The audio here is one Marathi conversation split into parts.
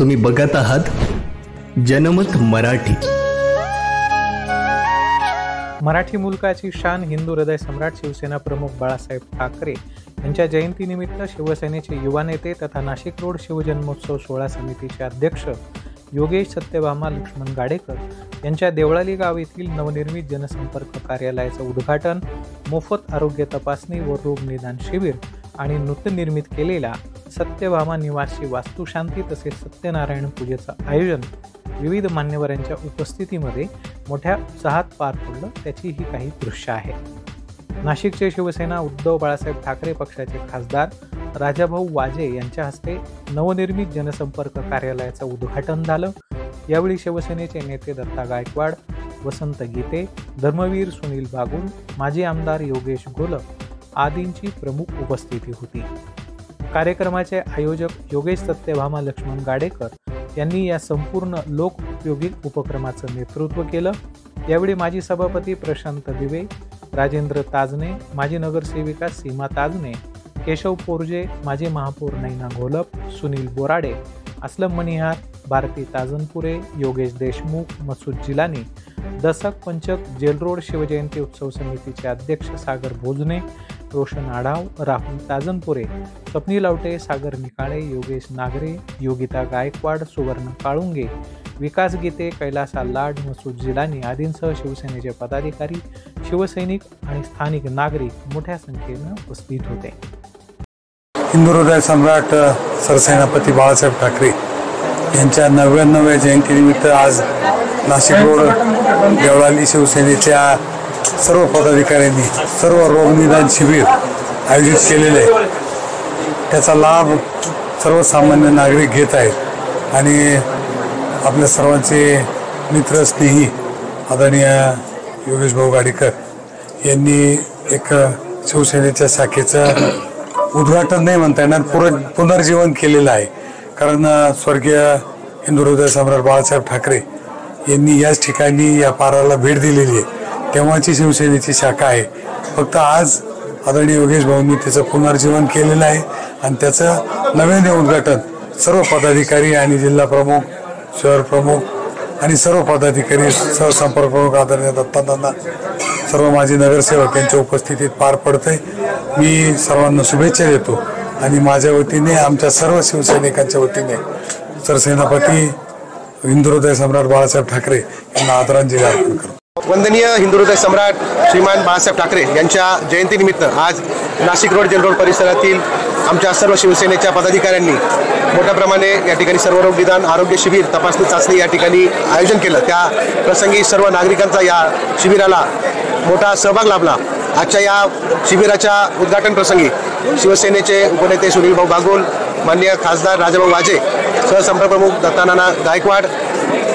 तुम्ही बघत आहात जनमत मराठी. मराठी मुलकाची शान हिंदू हृदय सम्राट शिवसेना प्रमुख बाळासाहेब ठाकरे यांच्या जयंतीनिमित्त शिवसेनेचे युवा नेते तथा नाशिक रोड शिवजन्मोत्सव सोहळा समितीचे अध्यक्ष योगेश सत्यभामा लक्ष्मण गाडेकर यांच्या देवळाली गाव येथील नवनिर्मित जनसंपर्क कार्यालयाचं उद्घाटन, मोफत आरोग्य तपासणी व रोग निदान शिबिर आणि नूतन निर्मित केलेल्या सत्यभामा निवासी वास्तुशांती तसेच सत्यनारायण पूजेचं आयोजन विविध मान्यवरांच्या उपस्थितीमध्ये मोठ्या उत्साहात पार पडलं, त्याची ही काही दृश्य आहे. नाशिकचे शिवसेना उद्धव बाळासाहेब ठाकरे पक्षाचे खासदार राजाभाऊ वाजे यांच्या हस्ते नवनिर्मित जनसंपर्क कार्यालयाचं उद्घाटन झालं. यावेळी शिवसेनेचे नेते दत्ता गायकवाड, वसंत गीते, धर्मवीर सुनील बागुल, माजी आमदार योगेश गोलप आदींची प्रमुख उपस्थिती होती. कार्यक्रमाचे आयोजक योगेश सत्यभामा लक्ष्मण गाडेकर यांनी या संपूर्ण लोक उपयोगी उपक्रमाचं नेतृत्व केलं. यावेळी माजी सभापती प्रशांत दिवे, राजेंद्र ताजने, माजी नगरसेविका सीमा ताजने, केशव पोरजे, माजी महापौर नैना घोलप, सुनील बोराडे, असलम मनिहार, भारती ताजनपुरे, योगेश देशमुख, मसूद जिलानी, दसक पंचक, जेलरोड शिवजयंती उत्सव समितीचे अध्यक्ष सागर भोजने, रोशन आढाव, राहुल ताजनपुरे, स्वप्नील आवटे, सागर निकाळे, योगेश नागरे, योगिता गायकवाड, सुवर्ण काळुंगे, विकास गीते, कैलासा लाड, मसूद जिलानी आदींसह शिवसेनेचे पदाधिकारी, शिवसैनिक आणि स्थानिक नागरिक मोठ्या संख्येनं उपस्थित होते. हिंदू हृदय सम्राट सरसेनापती बाळासाहेब ठाकरे यांच्या 99व्या जयंतीनिमित्त आज नाशिक रोड देवळाली शिवसेनेच्या सर्व पदाधिकाऱ्यांनी सर्व रोग निदान शिबिर आयोजित केलेले आहे. त्याचा लाभ सर्वसामान्य नागरिक घेत आहेत आणि आपल्या सर्वांचे मित्र स्नेही आदरणीय योगेश भाऊ गाडेकर यांनी एक शिवसेनेच्या शाखेचं उद्घाटन नाही म्हणता येणार, पुनर्जीवन केलेलं आहे. कारण स्वर्गीय हिंदू हृदय सम्राट बाळासाहेब ठाकरे यांनी याच ठिकाणी या पाराला भेट दिलेली आहे. तेव्हाची शिवसेनेची शाखा आहे. फक्त आज आदरणीय योगेश भाऊंनी त्याचं पुनर्जीवन केलेलं आहे आणि त्याचं नव्याने उद्घाटन सर्व पदाधिकारी आणि जिल्हा प्रमुख, शहर प्रमुख आणि सर्व पदाधिकारी, सहसंपर्क प्रमुख आदरणीय दत्तांना, सर्व माजी नगरसेवक यांच्या उपस्थितीत पार पडतंय. मी सर्वांना शुभेच्छा देतो आणि माझ्या वतीने, आमच्या सर्व शिवसैनिकांच्या वतीने सरसेनापती हिंदू हृदय सम्राट बाळासाहेब ठाकरे यांना आदरांजली अर्पण करतो. वंदनीय हिंदू हृदय सम्राट श्रीमान बाळासाहेब ठाकरे यांच्या जयंतीनिमित्त आज नाशिक रोड जेलरोड परिसरातील आमच्या सर्व शिवसेनेच्या पदाधिकाऱ्यांनी मोठ्या प्रमाणे या ठिकाणी सर्व रोग निदान आरोग्य शिबिर, तपासणी चाचणी या ठिकाणी आयोजन केलं. त्या प्रसंगी सर्व नागरिकांचा या शिबिराला मोठा सहभाग लाभला. आजच्या या शिबिराच्या उद्घाटन प्रसंगी शिवसेनेचे उपनेते सुनील भाऊ बागुल, माननीय खासदार राजाभाऊ वाजे, सहसंपर्क प्रमुख दत्तानाना गायकवाड,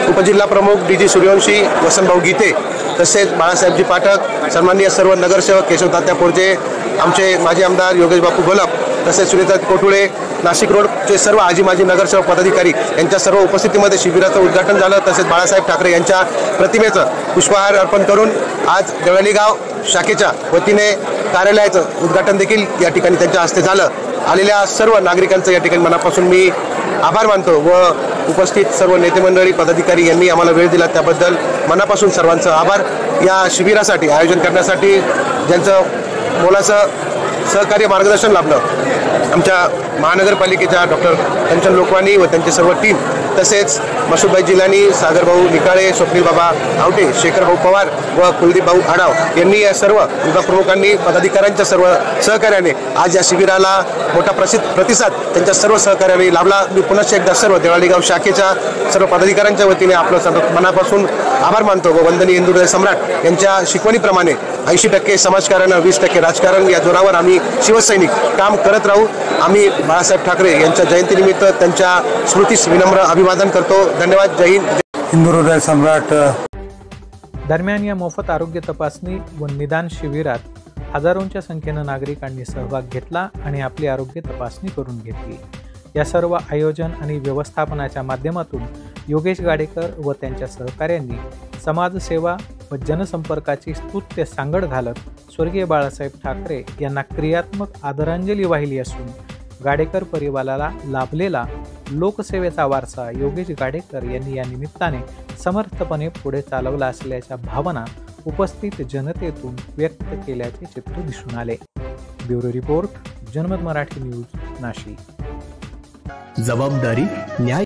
उपजिल्हा प्रमुख डी जी सूर्यवंशी, वसंतभाऊ गीते, तसेच बाळासाहेबजी पाठक, सन्माननीय सर्व नगरसेवक केशव तात्या पोरजे, आमचे माजी आमदार योगेश बापू गोलप, तसेच सुनीता कोठुळे, नाशिक रोडचे सर्व आजी माजी नगरसेवक पदाधिकारी यांच्या सर्व उपस्थितीमध्ये शिबिराचं उद्घाटन झालं. तसेच बाळासाहेब ठाकरे यांच्या प्रतिमेचं पुष्पहार अर्पण करून आज देवळाली गाव शाखेच्या वतीने कार्यालयाचं उद्घाटन देखील या ठिकाणी त्यांच्या हस्ते झालं. आलेल्या सर्व नागरिकांचं या ठिकाणी मनापासून मी आभार मानतो व उपस्थित सर्व नेते मंडळी, पदाधिकारी यांनी आम्हाला वेळ दिला त्याबद्दल मनापासून सर्वांचं आभार. या शिबिरासाठी आयोजन करण्यासाठी ज्यांचं मोलाचं सहकार्य मार्गदर्शन लाभलं आमच्या महानगरपालिकेच्या डॉक्टर कंचन लोकवानी व त्यांचे सर्व टीम, तसेच मसूदभाई जिलानी, सागरभाऊ निकाळे, स्वप्नील बाबा आवटे, शेखरभाऊ पवार व कुलदीपभाऊ आढाव यांनी या सर्व विभाग प्रमुखांनी, पदाधिकाऱ्यांच्या सर्व सहकार्याने आज या शिबिराला मोठा प्रतिसाद त्यांच्या सर्व सहकार्याने लाभला. मी पुन्हा एकदा सर्व देवळाली गाव शाखेच्या सर्व पदाधिकाऱ्यांच्या वतीने आपलं मनापासून आभार मानतो व वंदनीय हिंदू हृदय सम्राट यांच्या शिकवणीप्रमाणे 80% समाजकारण, 20% राजकारण या जोरावर आम्ही शिवसैनिक काम करत राहू. आम्ही बाळासाहेब ठाकरे यांच्या जयंतीनिमित्त त्यांच्या स्मृतीस विनम्र अभिवादन करतो. धन्यवाद. जय हिंद. हिंदू हृदय सम्राट. दरम्यान या मोफत आरोग्य तपासणी व निदान शिबिरात हजारोंच्या संख्येनं नागरिकांनी सहभाग घेतला आणि आपली आरोग्य तपासणी करून घेतली. या सर्व आयोजन आणि व्यवस्थापनाच्या माध्यमातून योगेश गाडेकर व त्यांच्या सहकाऱ्यांनी समाजसेवा व जनसंपर्काची स्तुत्य सांगड घालत स्वर्गीय बाळासाहेब ठाकरे यांना क्रियात्मक आदरांजली वाहिली असून गाडेकर परिवाराला लाभलेला लोकसेवेचा वारसा योगेश गाडेकर यांनी या निमित्ताने समर्थपणे पुढे चालवला असल्याच्या भावना उपस्थित जनतेतून व्यक्त केल्याचे चित्र दिसून आले. ब्युरो रिपोर्ट, जनमत मराठी न्यूज, नाशिक. जबाबदारी न्याय